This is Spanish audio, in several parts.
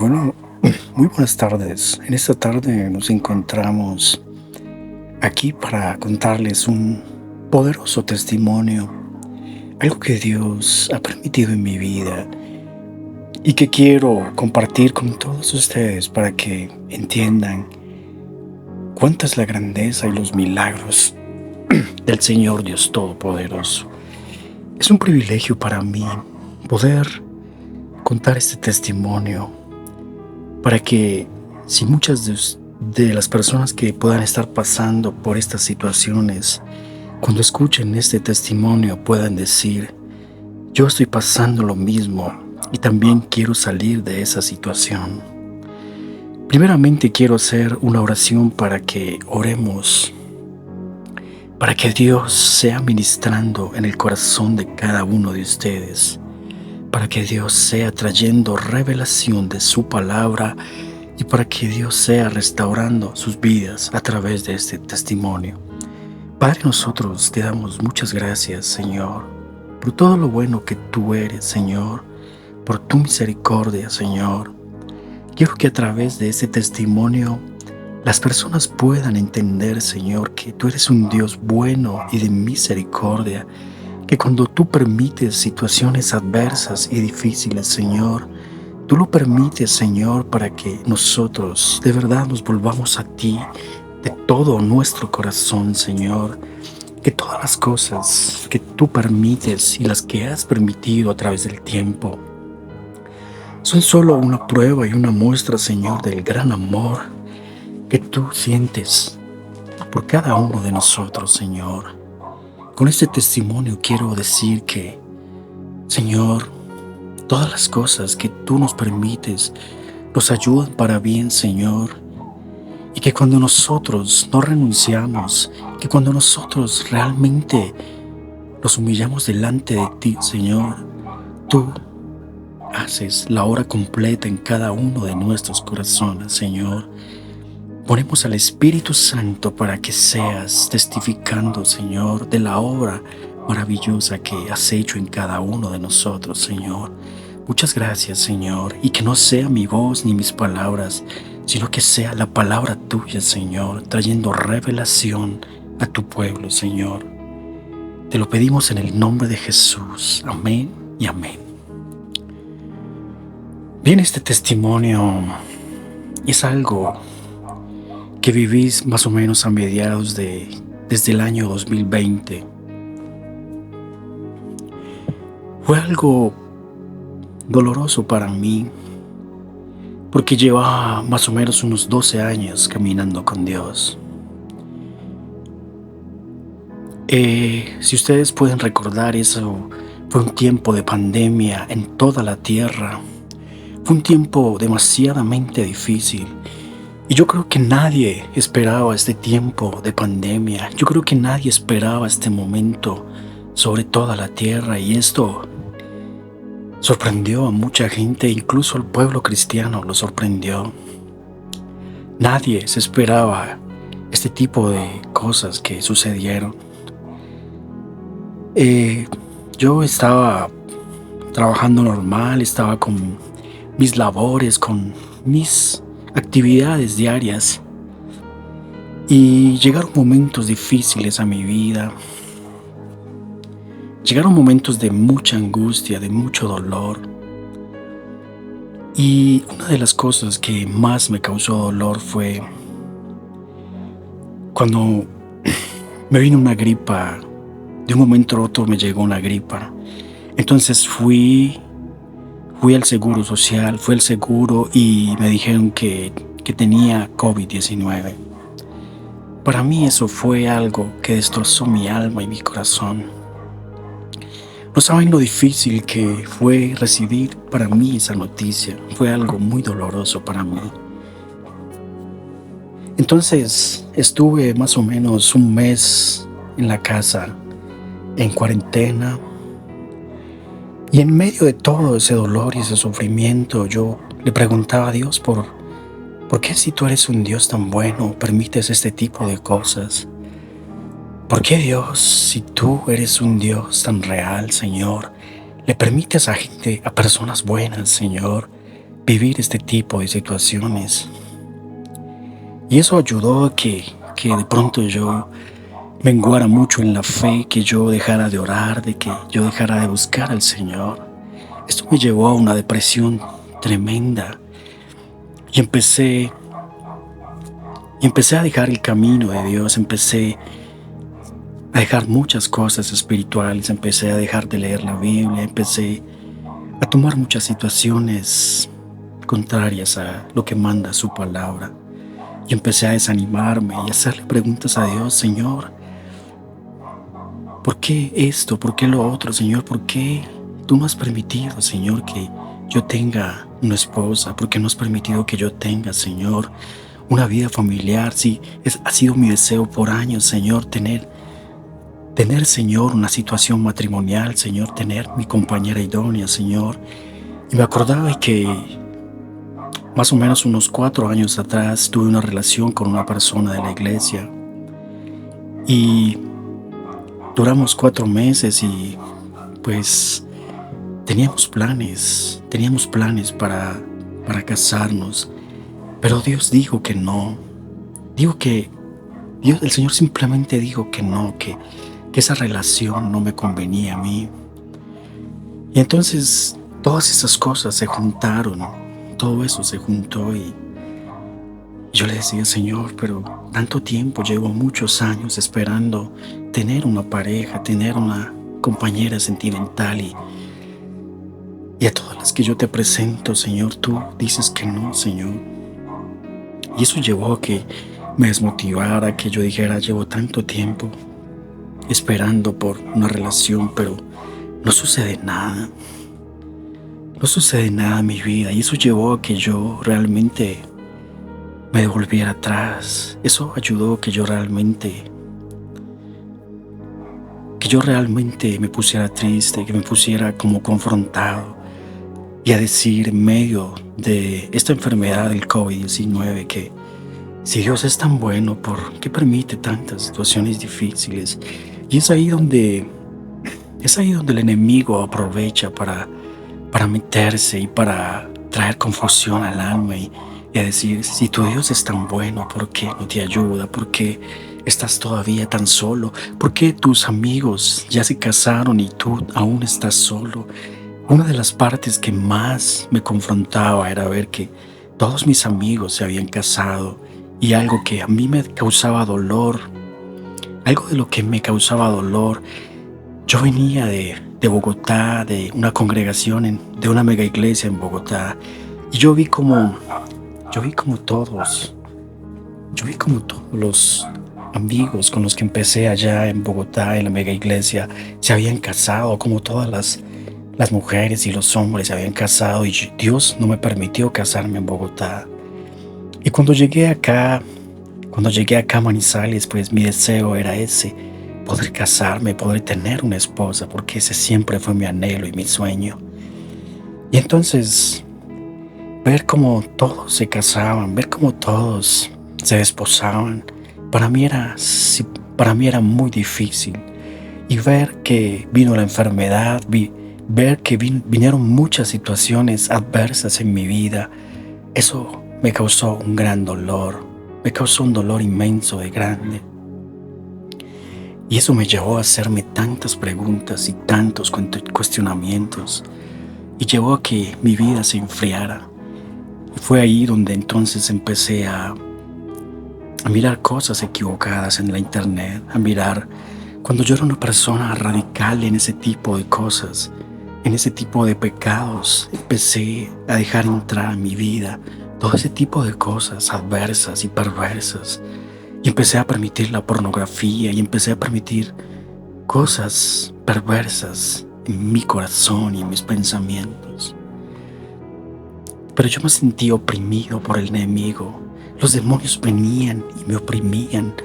Bueno, muy buenas tardes. En esta tarde nos encontramos aquí para contarles un poderoso testimonio, algo que Dios ha permitido en mi vida y que quiero compartir con todos ustedes para que entiendan cuánta es la grandeza y los milagros del Señor Dios Todopoderoso. Es un privilegio para mí poder contar este testimonio para que si muchas de las personas que puedan estar pasando por estas situaciones, cuando escuchen este testimonio puedan decir: yo estoy pasando lo mismo y también quiero salir de esa situación. Primeramente quiero hacer una oración para que oremos, para que Dios sea ministrando en el corazón de cada uno de ustedes, para que Dios sea trayendo revelación de su palabra y para que Dios sea restaurando sus vidas a través de este testimonio. Padre, nosotros te damos muchas gracias, Señor, por todo lo bueno que tú eres, Señor, por tu misericordia, Señor. Quiero que a través de este testimonio las personas puedan entender, Señor, que tú eres un Dios bueno y de misericordia, que cuando tú permites situaciones adversas y difíciles, Señor, tú lo permites, Señor, para que nosotros de verdad nos volvamos a ti de todo nuestro corazón, Señor. Que todas las cosas que tú permites y las que has permitido a través del tiempo son solo una prueba y una muestra, Señor, del gran amor que tú sientes por cada uno de nosotros, Señor. Con este testimonio quiero decir que, Señor, todas las cosas que tú nos permites nos ayudan para bien, Señor. Y que cuando nosotros no renunciamos, que cuando nosotros realmente nos humillamos delante de ti, Señor, tú haces la obra completa en cada uno de nuestros corazones, Señor. Ponemos al Espíritu Santo para que seas testificando, Señor, de la obra maravillosa que has hecho en cada uno de nosotros, Señor. Muchas gracias, Señor, y que no sea mi voz ni mis palabras, sino que sea la palabra tuya, Señor, trayendo revelación a tu pueblo, Señor. Te lo pedimos en el nombre de Jesús. Amén y amén. Bien, este testimonio es algo que vivís más o menos a mediados desde el año 2020. Fue algo doloroso para mí, porque llevaba más o menos unos 12 años caminando con Dios. Si ustedes pueden recordar, eso fue un tiempo de pandemia en toda la tierra. Fue un tiempo demasiadamente difícil. Y yo creo que nadie esperaba este tiempo de pandemia. Yo creo que nadie esperaba este momento sobre toda la tierra. Y esto sorprendió a mucha gente, incluso al pueblo cristiano lo sorprendió. Nadie se esperaba este tipo de cosas que sucedieron. Yo estaba trabajando normal, estaba con mis labores, con mis actividades diarias, y llegaron momentos difíciles a mi vida. Llegaron momentos de mucha angustia, de mucho dolor. Y una de las cosas que más me causó dolor fue cuando me vino una gripa. De un momento a otro me llegó una gripa. Entonces fui al seguro social, fui al seguro y me dijeron que tenía COVID-19. Para mí eso fue algo que destrozó mi alma y mi corazón. No saben lo difícil que fue recibir para mí esa noticia. Fue algo muy doloroso para mí. Entonces estuve más o menos un mes en la casa, en cuarentena. Y en medio de todo ese dolor y ese sufrimiento, yo le preguntaba a Dios ¿por qué, si tú eres un Dios tan bueno, permites este tipo de cosas? ¿Por qué, Dios, si tú eres un Dios tan real, Señor, le permites a gente, a personas buenas, Señor, vivir este tipo de situaciones. Y eso ayudó a que de pronto yo menguara mucho en la fe, que yo dejara de orar, de que yo dejara de buscar al Señor. Esto me llevó a una depresión tremenda y empecé a dejar el camino de Dios, empecé a dejar muchas cosas espirituales, empecé a dejar de leer la Biblia, empecé a tomar muchas situaciones contrarias a lo que manda su palabra. Y empecé a desanimarme y a hacerle preguntas a Dios: Señor, ¿por qué esto? ¿Por qué lo otro? Señor, ¿por qué tú no has permitido, Señor, que yo tenga una esposa? ¿Por qué no has permitido que yo tenga, Señor, una vida familiar? Sí, ha sido mi deseo por años, Señor, tener, Señor, una situación matrimonial, Señor, tener mi compañera idónea, Señor. Y me acordaba que más o menos unos 4 años atrás tuve una relación con una persona de la iglesia y duramos 4 meses y pues teníamos planes para casarnos, pero Dios dijo que no. El Señor simplemente dijo que no, que esa relación no me convenía a mí. Y entonces todas esas cosas se juntaron, todo eso se juntó y yo le decía: Señor, pero tanto tiempo, llevo muchos años esperando tener una pareja, tener una compañera sentimental y a todas las que yo te presento, Señor, tú dices que no, Señor. Y eso llevó a que me desmotivara, que yo dijera: llevo tanto tiempo esperando por una relación, pero no sucede nada. No sucede nada en mi vida. Y eso llevó a que yo realmente me devolviera atrás. Eso ayudó a que yo realmente me pusiera triste, que me pusiera como confrontado y a decir en medio de esta enfermedad del COVID-19 que si Dios es tan bueno, ¿por qué permite tantas situaciones difíciles? Y es ahí donde el enemigo aprovecha para meterse y para traer confusión al alma y a decir: si tu Dios es tan bueno, ¿por qué no te ayuda? ¿Por qué estás todavía tan solo? ¿Por qué tus amigos ya se casaron y tú aún estás solo? Una de las partes que más me confrontaba era ver que todos mis amigos se habían casado y algo que a mí me causaba dolor, algo de lo que me causaba dolor. Yo venía de Bogotá, de una congregación, de una mega iglesia en Bogotá, y yo vi como todos los amigos con los que empecé allá en Bogotá, en la mega iglesia, se habían casado, como todas las mujeres y los hombres se habían casado, y Dios no me permitió casarme en Bogotá. Y cuando llegué acá a Manizales, pues mi deseo era ese: poder casarme, poder tener una esposa, porque ese siempre fue mi anhelo y mi sueño. Y entonces, ver cómo todos se casaban, ver cómo todos se desposaban, para mí era muy difícil. Y ver que vino la enfermedad, ver que vinieron muchas situaciones adversas en mi vida, eso me causó un gran dolor, me causó un dolor inmenso de grande. Y eso me llevó a hacerme tantas preguntas y tantos cuestionamientos, y llevó a que mi vida se enfriara. Y fue ahí donde entonces empecé a mirar cosas equivocadas en la internet, a mirar cuando yo era una persona radical en ese tipo de cosas, en ese tipo de pecados. Empecé a dejar entrar en mi vida todo ese tipo de cosas adversas y perversas. Y empecé a permitir la pornografía y empecé a permitir cosas perversas en mi corazón y en mis pensamientos. Pero yo me sentí oprimido por el enemigo. Los demonios venían y me oprimían.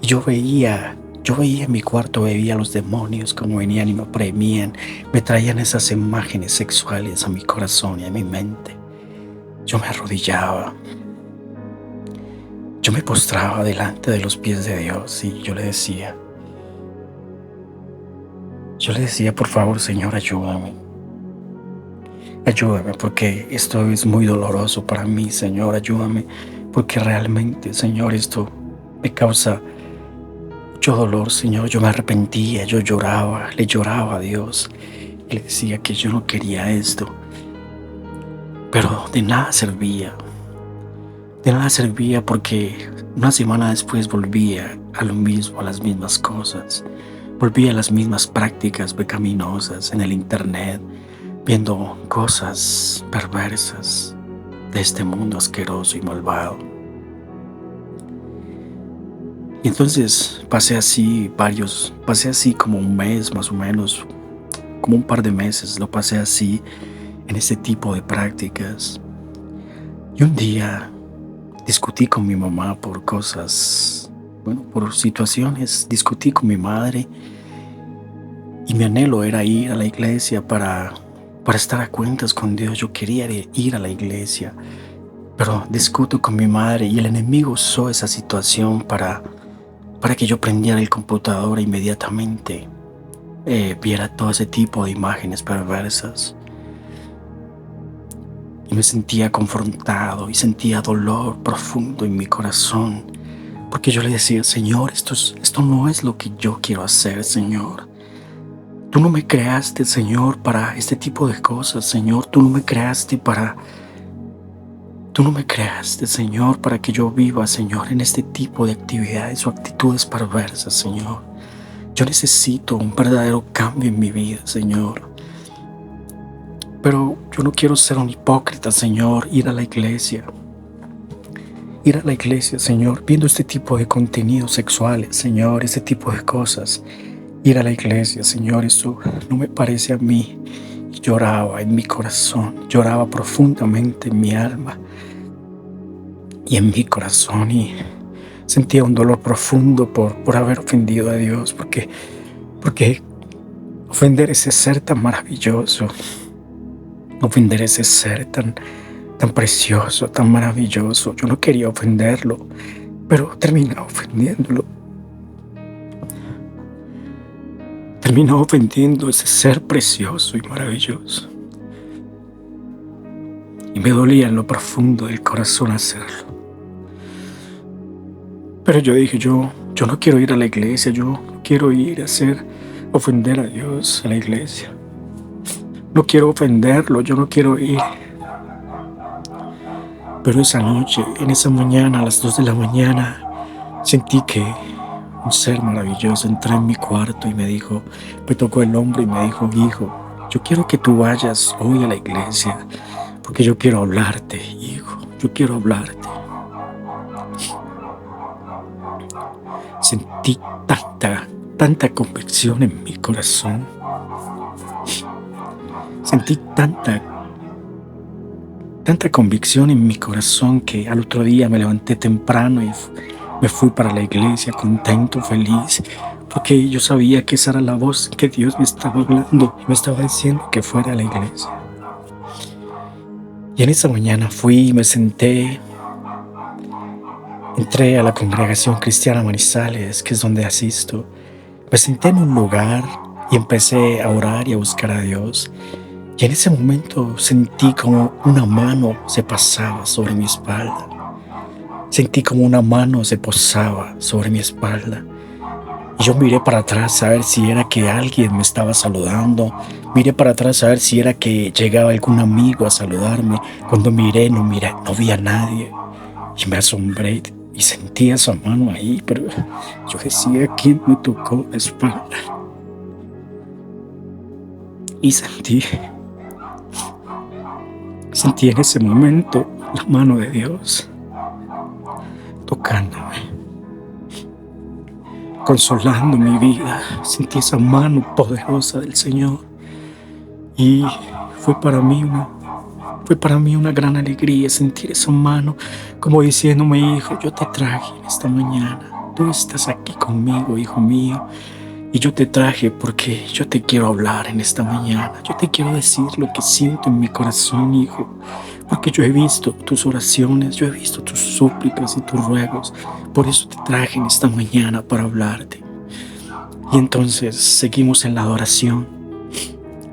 Y yo veía en mi cuarto, veía a los demonios como venían y me oprimían. Me traían esas imágenes sexuales a mi corazón y a mi mente. Yo me arrodillaba. Yo me postraba delante de los pies de Dios y yo le decía, por favor, Señor, ayúdame. Ayúdame porque esto es muy doloroso para mí, Señor. Ayúdame porque realmente, Señor, esto me causa mucho dolor, Señor. Yo me arrepentía, yo lloraba, le lloraba a Dios y le decía que yo no quería esto, pero de nada servía. De nada servía porque una semana después volvía a lo mismo, a las mismas cosas. Volvía a las mismas prácticas pecaminosas en el internet, viendo cosas perversas de este mundo asqueroso y malvado. Y entonces pasé así como un mes más o menos, como un par de meses, lo pasé así en este tipo de prácticas. Y un día discutí con mi mamá por cosas, por situaciones, discutí con mi madre y mi anhelo era ir a la iglesia para estar a cuentas con Dios. Yo quería ir a la iglesia, pero discuto con mi madre y el enemigo usó esa situación para que yo prendiera el computador e inmediatamente viera todo ese tipo de imágenes perversas. Y me sentía confrontado y sentía dolor profundo en mi corazón, porque yo le decía: Señor, esto no es lo que yo quiero hacer, Señor. Tú no me creaste, Señor, para este tipo de cosas, Señor. Tú no me creaste, Señor, para que yo viva, Señor, en este tipo de actividades o actitudes perversas, Señor. Yo necesito un verdadero cambio en mi vida, Señor. Pero yo no quiero ser un hipócrita, Señor, ir a la iglesia, Señor, viendo este tipo de contenidos sexuales, Señor, este tipo de cosas. Ir a la iglesia, Señor, esto no me parece a mí. Lloraba en mi corazón, lloraba profundamente en mi alma y en mi corazón, y sentía un dolor profundo por haber ofendido a Dios, porque ofender ese ser tan maravilloso, ofender ese ser tan precioso, tan maravilloso. Yo no quería ofenderlo, pero terminé ofendiéndolo. Terminó ofendiendo ese ser precioso y maravilloso. Y me dolía en lo profundo del corazón hacerlo. Pero yo dije, yo no quiero ir a la iglesia, yo no quiero ir a ofender a Dios a la iglesia. No quiero ofenderlo, yo no quiero ir. Pero esa noche, en esa mañana, a las 2 de la mañana, sentí que un ser maravilloso entró en mi cuarto y me tocó el hombro y me dijo: hijo, yo quiero que tú vayas hoy a la iglesia, porque yo quiero hablarte, hijo, yo quiero hablarte. Sentí tanta convicción en mi corazón. Sentí tanta convicción en mi corazón que al otro día me levanté temprano y me fui para la iglesia contento, feliz, porque yo sabía que esa era la voz que Dios me estaba hablando y me estaba diciendo que fuera a la iglesia. Y en esa mañana fui y me senté. Entré a la Congregación Cristiana Manizales, que es donde asisto. Me senté en un lugar y empecé a orar y a buscar a Dios. Y en ese momento sentí como una mano se pasaba sobre mi espalda. Sentí como una mano se posaba sobre mi espalda. Y yo miré para atrás a ver si era que alguien me estaba saludando. Miré para atrás a ver si era que llegaba algún amigo a saludarme. Cuando miré, no vi a nadie. Y me asombré y sentí esa mano ahí, pero yo decía: ¿quién me tocó la espalda? Y sentí en ese momento la mano de Dios tocándome, consolando mi vida. Sentí esa mano poderosa del Señor y fue para mí una gran alegría sentir esa mano como diciéndome: hijo, yo te traje en esta mañana. Tú estás aquí conmigo, hijo mío. Y yo te traje porque yo te quiero hablar en esta mañana. Yo te quiero decir lo que siento en mi corazón, hijo. Porque yo he visto tus oraciones, yo he visto tus súplicas y tus ruegos. Por eso te traje en esta mañana para hablarte. Y entonces seguimos en la adoración.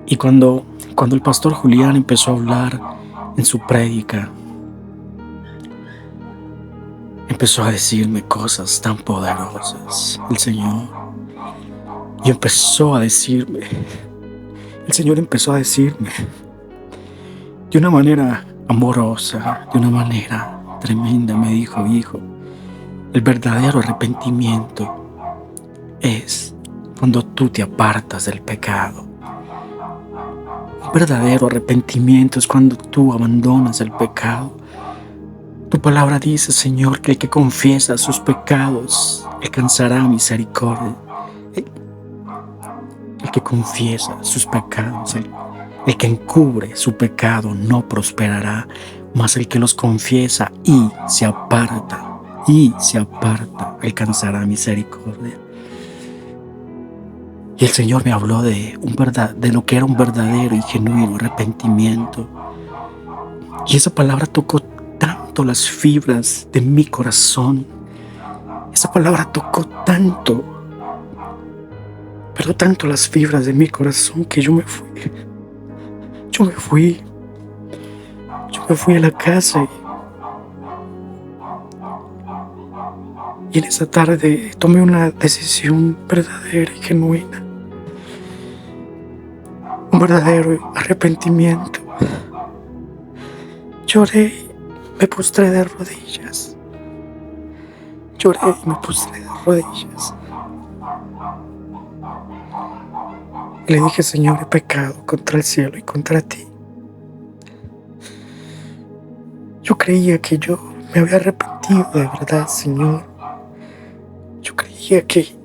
Y cuando Cuando el pastor Julián empezó a hablar en su prédica, empezó a decirme cosas tan poderosas, el Señor. Y el Señor empezó a decirme de una manera amorosa, de una manera tremenda, me dijo: hijo, el verdadero arrepentimiento es cuando tú te apartas del pecado. El verdadero arrepentimiento es cuando tú abandonas el pecado. Tu palabra dice, Señor, que el que confiesa sus pecados alcanzará misericordia. El que confiesa sus pecados, el que encubre su pecado no prosperará, mas el que los confiesa y se aparta, alcanzará misericordia. Y el Señor me habló de lo que era un verdadero y genuino arrepentimiento. Y esa palabra tocó tanto las fibras de mi corazón. Esa palabra tocó tanto, pero tanto las fibras de mi corazón, que yo me fui a la casa y en esa tarde tomé una decisión verdadera y genuina, un verdadero arrepentimiento. Lloré, me postré de rodillas. Y le dije, Señor, he pecado contra el cielo y contra ti. Yo creía que yo me había arrepentido de verdad, Señor. Yo creía que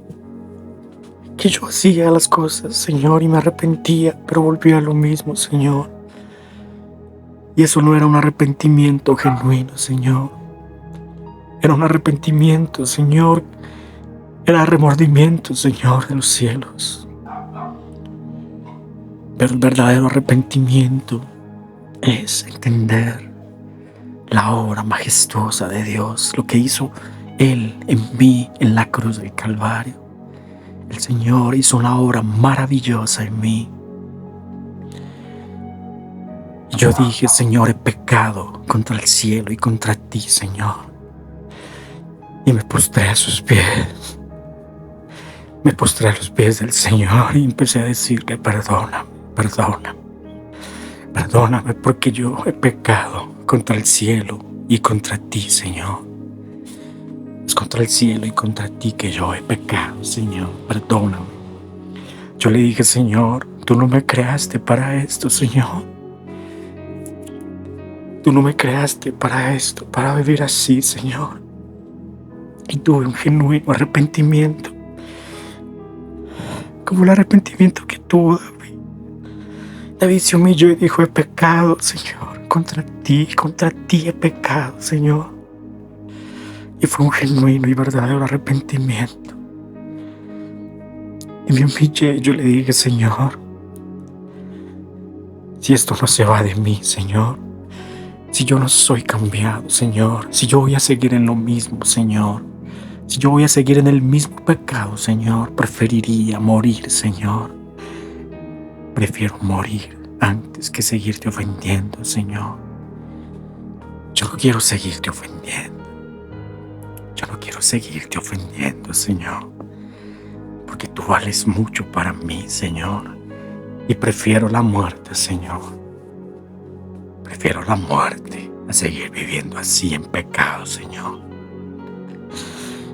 yo hacía las cosas, Señor, y me arrepentía, pero volvía a lo mismo, Señor. Y eso no era un arrepentimiento genuino, Señor. Era un arrepentimiento, Señor. Era remordimiento, Señor, de los cielos. Pero el verdadero arrepentimiento es entender la obra majestuosa de Dios, lo que hizo Él en mí en la cruz del Calvario. El Señor hizo una obra maravillosa en mí. Y yo dije, Señor, he pecado contra el cielo y contra ti, Señor. Y me postré a sus pies. Me postré a los pies del Señor y empecé a decirle, perdóname porque yo he pecado contra el cielo y contra ti, Señor. Es contra el cielo y contra ti que yo he pecado, Señor, perdóname. Yo le dije, Señor, tú no me creaste para esto, Señor. Tú no me creaste para esto, para vivir así, Señor. Y tuve un genuino arrepentimiento, como el arrepentimiento que tuvo David. David se humilló y dijo, he pecado, Señor, contra ti he pecado, Señor. Y fue un genuino y verdadero arrepentimiento. Y me humillé y yo le dije, Señor, si esto no se va de mí, Señor, si yo no soy cambiado, Señor, si yo voy a seguir en lo mismo, Señor, si yo voy a seguir en el mismo pecado, Señor, preferiría morir, Señor. Prefiero morir antes que seguirte ofendiendo, Señor. Yo no quiero seguirte ofendiendo. Señor, porque tú vales mucho para mí, Señor, y prefiero la muerte, Señor. Prefiero la muerte a seguir viviendo así en pecado, Señor.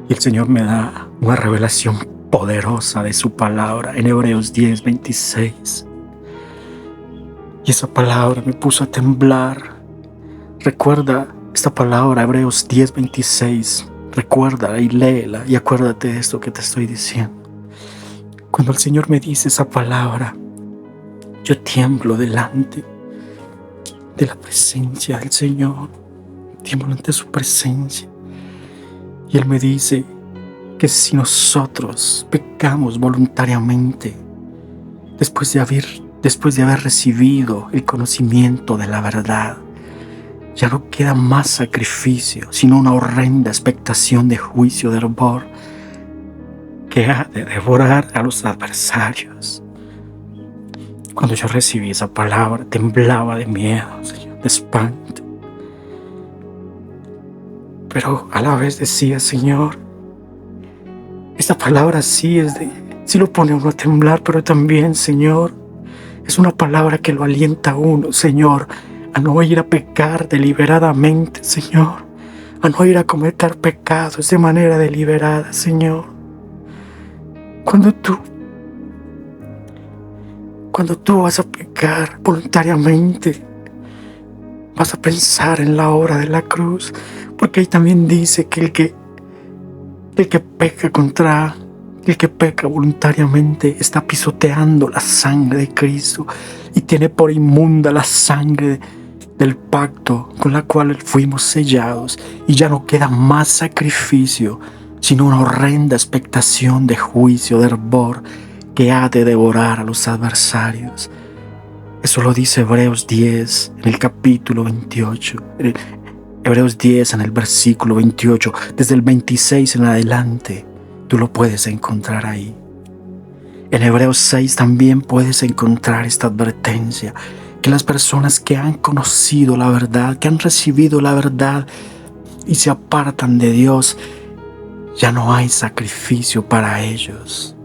Y el Señor me da una revelación poderosa de su palabra en Hebreos 10:26. Y esa palabra me puso a temblar. Recuerda esta palabra, Hebreos 10:26. Recuerda y léela y acuérdate de esto que te estoy diciendo. Cuando el Señor me dice esa palabra, yo tiemblo delante de la presencia del Señor. Tiemblo ante su presencia. Y Él me dice que si nosotros pecamos voluntariamente, después de haber recibido el conocimiento de la verdad, ya no queda más sacrificio, sino una horrenda expectación de juicio de hervor que ha de devorar a los adversarios. Cuando yo recibí esa palabra, temblaba de miedo, Señor, de espanto. Pero a la vez decía, Señor, esta palabra sí lo pone a uno a temblar, pero también, Señor, es una palabra que lo alienta a uno, Señor, a no ir a pecar deliberadamente, Señor, a no ir a cometer pecados de manera deliberada, Señor. Cuando tú vas a pecar voluntariamente, vas a pensar en la hora de la cruz, porque ahí también dice que el que peca voluntariamente está pisoteando la sangre de Cristo y tiene por inmunda la sangre del pacto con la cual fuimos sellados, y ya no queda más sacrificio, sino una horrenda expectación de juicio, de hervor que ha de devorar a los adversarios. Eso lo dice Hebreos 10 en el capítulo 28. Hebreos 10 en el versículo 28. Desde el 26 en adelante, tú lo puedes encontrar ahí. En Hebreos 6 también puedes encontrar esta advertencia, que las personas que han conocido la verdad, que han recibido la verdad y se apartan de Dios, ya no hay sacrificio para ellos.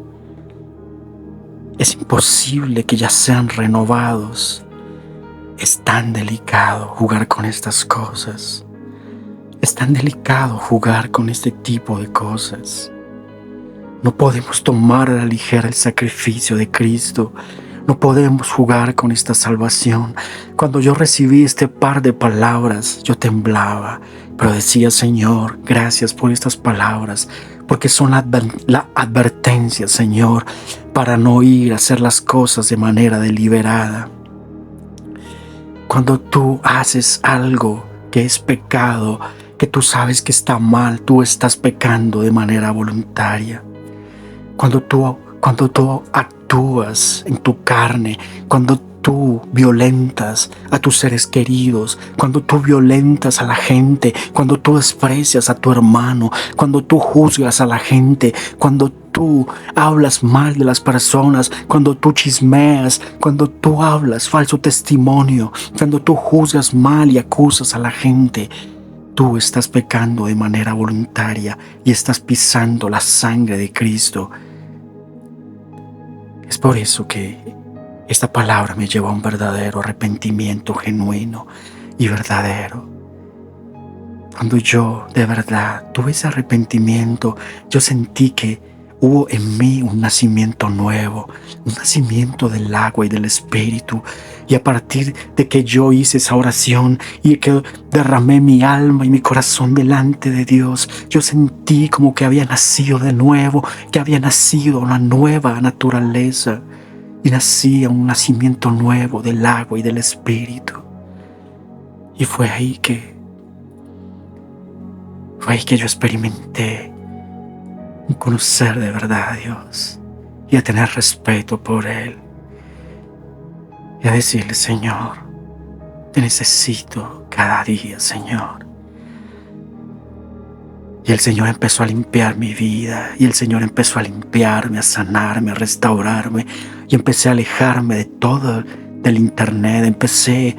Es imposible que ya sean renovados. Es tan delicado jugar con estas cosas. Es tan delicado jugar con este tipo de cosas. No podemos tomar a la ligera el sacrificio de Cristo. No podemos jugar con esta salvación. Cuando yo recibí este par de palabras, yo temblaba, pero decía, Señor, gracias por estas palabras, porque son la advertencia, Señor, para no ir a hacer las cosas de manera deliberada. Cuando tú haces algo que es pecado, que tú sabes que está mal, tú estás pecando de manera voluntaria. Cuando tú actúas en tu carne, cuando tú violentas a tus seres queridos, cuando tú violentas a la gente, cuando tú desprecias a tu hermano, cuando tú juzgas a la gente, cuando tú hablas mal de las personas, cuando tú chismeas, cuando tú hablas falso testimonio, cuando tú juzgas mal y acusas a la gente, tú estás pecando de manera voluntaria y estás pisando la sangre de Cristo. Es por eso que esta palabra me llevó a un verdadero arrepentimiento genuino y verdadero. Cuando yo de verdad tuve ese arrepentimiento, yo sentí que hubo en mí un nacimiento nuevo, un nacimiento del agua y del Espíritu. Y a partir de que yo hice esa oración y que derramé mi alma y mi corazón delante de Dios, yo sentí como que había nacido de nuevo, que había nacido una nueva naturaleza y nacía un nacimiento nuevo del agua y del Espíritu. Y fue ahí que yo experimenté un conocer de verdad a Dios y a tener respeto por Él. Y a decirle, Señor, te necesito cada día, Señor. Y el Señor empezó a limpiar mi vida, y el Señor empezó a limpiarme, a sanarme, a restaurarme, y empecé a alejarme de todo, del internet. Empecé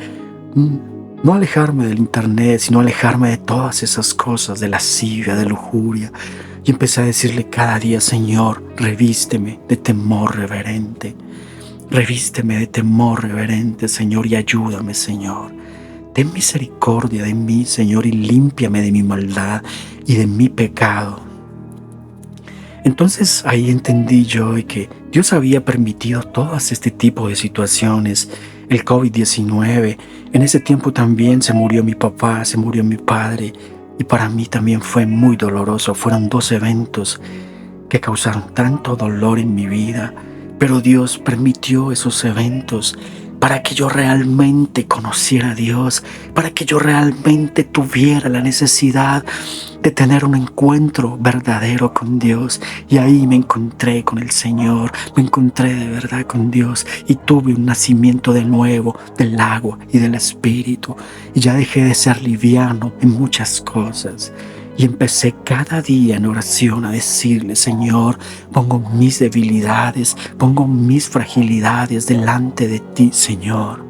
no a alejarme del internet, sino a alejarme de todas esas cosas, de lascivia, de lujuria. Y empecé a decirle cada día, Señor, revísteme de temor reverente. Revísteme de temor reverente, Señor, y ayúdame, Señor. Ten misericordia de mí, Señor, y límpiame de mi maldad y de mi pecado. Entonces ahí entendí yo que Dios había permitido todas este tipo de situaciones. El COVID-19, en ese tiempo también se murió mi papá, se murió mi padre, y para mí también fue muy doloroso. Fueron 2 eventos que causaron tanto dolor en mi vida. Pero Dios permitió esos eventos para que yo realmente conociera a Dios, para que yo realmente tuviera la necesidad de tener un encuentro verdadero con Dios. Y ahí me encontré con el Señor, me encontré de verdad con Dios y tuve un nacimiento de nuevo del agua y del Espíritu. Y ya dejé de ser liviano en muchas cosas. Y empecé cada día en oración a decirle: Señor, pongo mis debilidades, pongo mis fragilidades delante de ti, Señor.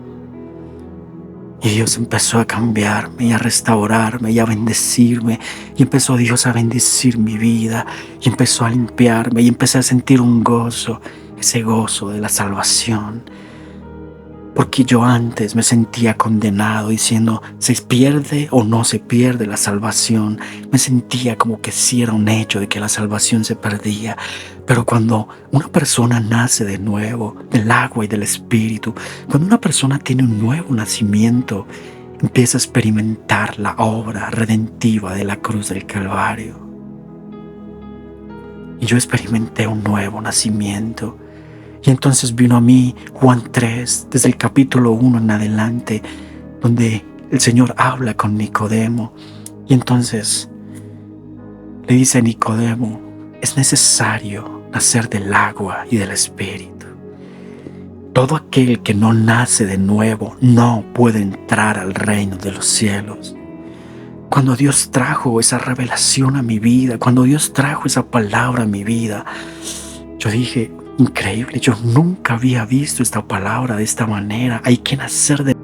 Y Dios empezó a cambiarme y a restaurarme y a bendecirme. Y empezó Dios a bendecir mi vida. Y empezó a limpiarme. Y empecé a sentir un gozo, ese gozo de la salvación. Porque yo antes me sentía condenado diciendo: ¿se pierde o no se pierde la salvación? Me sentía como que sí era un hecho de que la salvación se perdía. Pero cuando una persona nace de nuevo, del agua y del Espíritu, cuando una persona tiene un nuevo nacimiento, empieza a experimentar la obra redentiva de la cruz del Calvario. Y yo experimenté un nuevo nacimiento. Y entonces vino a mí Juan 3, desde el capítulo 1 en adelante, donde el Señor habla con Nicodemo. Y entonces le dice a Nicodemo: es necesario nacer del agua y del Espíritu. Todo aquel que no nace de nuevo no puede entrar al reino de los cielos. Cuando Dios trajo esa revelación a mi vida, cuando Dios trajo esa palabra a mi vida, yo dije: increíble, yo nunca había visto esta palabra de esta manera. Hay que nacer de